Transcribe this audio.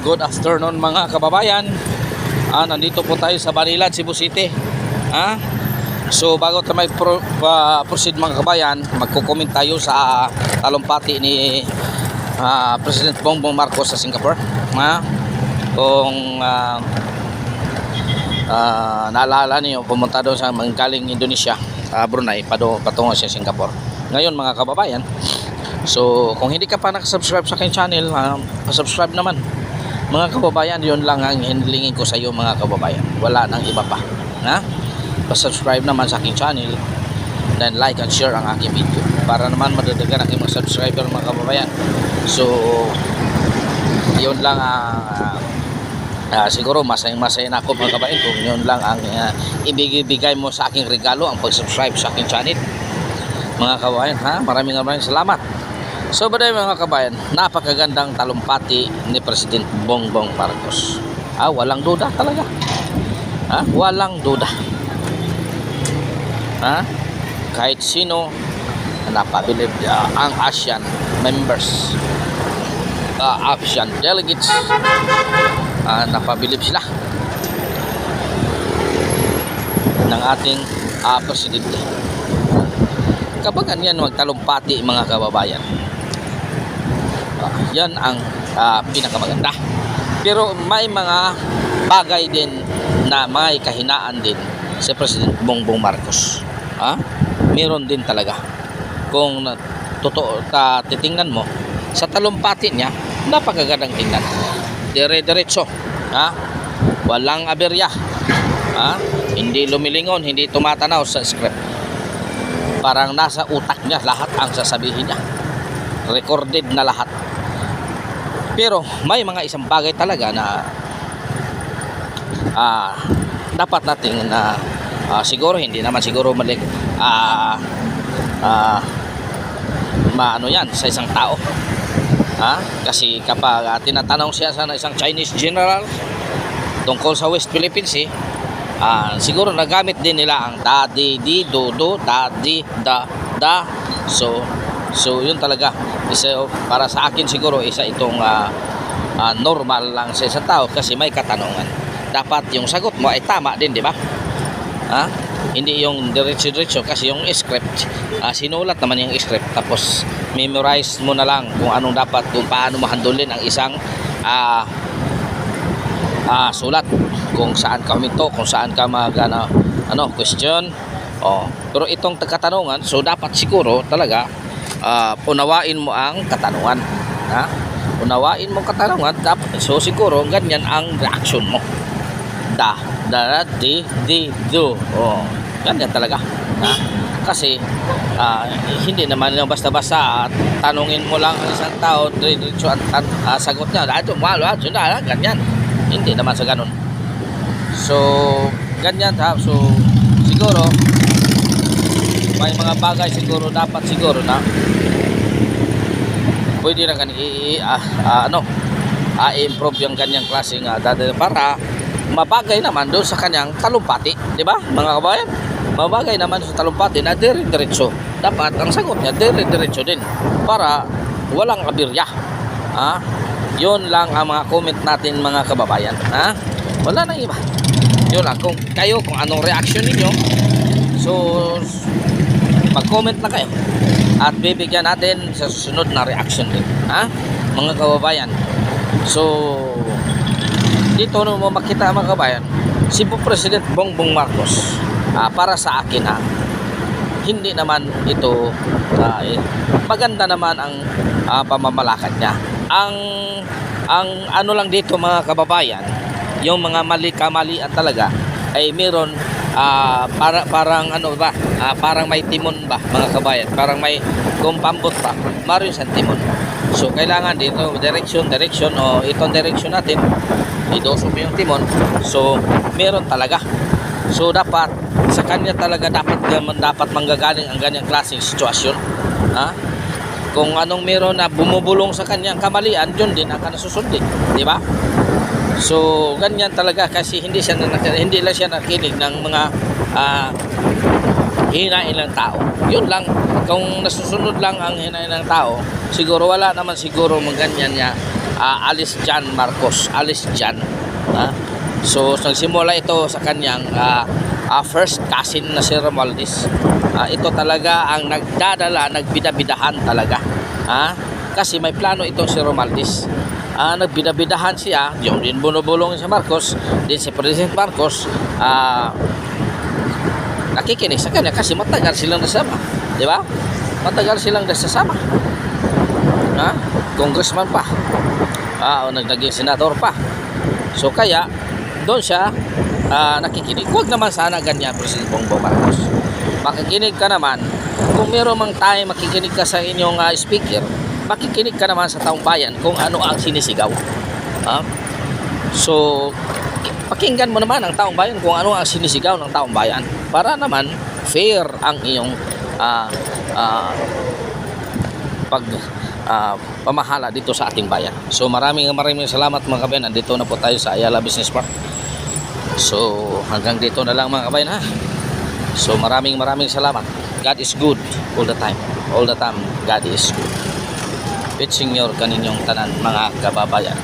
Good afternoon mga kababayan. Nandito po tayo sa Banilad, Cebu City. So bago tayo proceed mga kababayan, magko-comment tayo sa talumpati ni President Bongbong Marcos sa Singapore. Kung naalala niyo, pumunta doon sa galing Indonesia, Brunei, patungo sa Singapore. Ngayon mga kababayan, so kung hindi ka pa nakasubscribe sa aking channel, subscribe naman mga kababayan. Yun lang ang hinilingin ko sa iyo mga kababayan, wala nang iba pa. Pa-subscribe naman sa aking channel, then like and share ang aking video para naman madadagan ang aking mga subscriber mga kababayan. So yun lang siguro masaya na ako mga kababayan kung yun lang ang ibigay mo sa aking regalo, ang pag-subscribe sa aking channel mga kababayan. Maraming salamat. So mga kabayan, napakagandang talumpati ni President Bongbong Marcos. Walang duda talaga. Walang duda. Kahit sino napabilib ang ASEAN members, ASEAN delegates, napabilib sila ng ating presidente. Kapag ganyan magtalumpati mga kababayan, yan ang pinakamaganda. Pero may mga bagay din na may kahinaan din si President Bongbong Marcos. Meron din talaga. Kung totoo titingnan mo sa talumpati niya, napakagandang tingnan. Dire-diretso, walang aberya, hindi lumilingon, hindi tumatanaw sa script. Parang nasa utak niya lahat ang sasabihin niya, recorded na lahat. Pero may mga isang bagay talaga na dapat natin siguro hindi naman siguro mali maano yan sa isang tao. Kasi kapag tinatanong siya sa isang Chinese general tungkol sa West Philippines siguro nagamit din nila ang dadi, di, do, dadi, da. So yun talaga para sa akin siguro isa itong normal lang sa isang tao, kasi may katanungan dapat yung sagot mo ay tama din, di ba? Hindi yung diretso-diretso, kasi yung script sinulat naman yung script, tapos memorize mo na lang kung anong dapat, kung paano mahandulin ang isang sulat, kung saan ka huminto, kung saan ka question. Pero itong katanungan, so dapat siguro talaga unawain mo ang katanungan. Unawain mo katanungan, dapat, so siguro ganyan ang reaction mo. Da, di, do. Ganyan talaga. Kasi hindi naman lang basta-basta tanungin mo lang ang isang tao, diretso ang sagot niya. Ganyan. Hindi naman sa ganun. So ganyan so siguro may mga bagay siguro dapat siguro na pwede na i-improve yung kanyang klaseng para mabagay naman doon sa kanyang talumpati, di ba mga kabayan? Mabagay naman sa talumpati na dire-diretso, dapat ang sagot niya dire-diretso din para walang abirya. Yun lang ang mga comment natin mga kababayan. Wala nang iba. Yun lang, kung anong reaction ninyo, so mag-comment na kayo at bibigyan natin sa susunod na reaction din, mga kababayan. So dito mo makita mga kababayan, si President Bongbong Marcos, para sa akin hindi naman ito maganda naman ang pamamalakad niya. Ang ano lang dito mga kababayan, yung mga kamalian talaga ay meron parang parang may timon ba mga kabayan, parang may kumpambot pa maroon sa timon. So kailangan dito direction itong direction natin idoso mo yung timon, so meron talaga. So dapat sa kanya talaga dapat manggagaling ang ganyang klaseng sitwasyon. Kung anong meron na bumubulong sa kanyang kamalian, yun din ang nasusunod, di ba? So ganyan talaga, kasi hindi lang siya nakinig ng mga hinain ng tao. Yun lang, kung nasusunod lang ang hinain ng tao, siguro wala naman siguro ganyan niya Alice Jan Marcos. Alice Jan. So nagsimula ito sa kanyang first cousin na si Romualdez. Ito talaga ang nagdadala, nagbidabidahan talaga. Kasi may plano itong si Romualdez. Nagbidabidahan siya, yung din bunubulong si Marcos, din si President Marcos, nakikinig sa kanya kasi matagal silang nasama. Di ba? Matagal silang nasasama. Congressman pa. Naging senador pa. So kaya, doon siya nakikinig. Huwag naman sana ganyan, President Bongbong Marcos. Makikinig ka naman. Kung meron mang time makikinig ka sa inyong speaker, makikinig ka naman sa taong bayan kung ano ang sinisigaw. So, pakinggan mo naman ang taong bayan kung ano ang sinisigaw ng taong bayan para naman fair ang iyong pamahala dito sa ating bayan. So maraming salamat mga kabayan. Nandito na po tayo sa Ayala Business Park. So hanggang dito na lang mga kabayan ha. So maraming salamat. God is good all the time. All the time God is good. Pitsing your kaninyong tanan mga kababayan.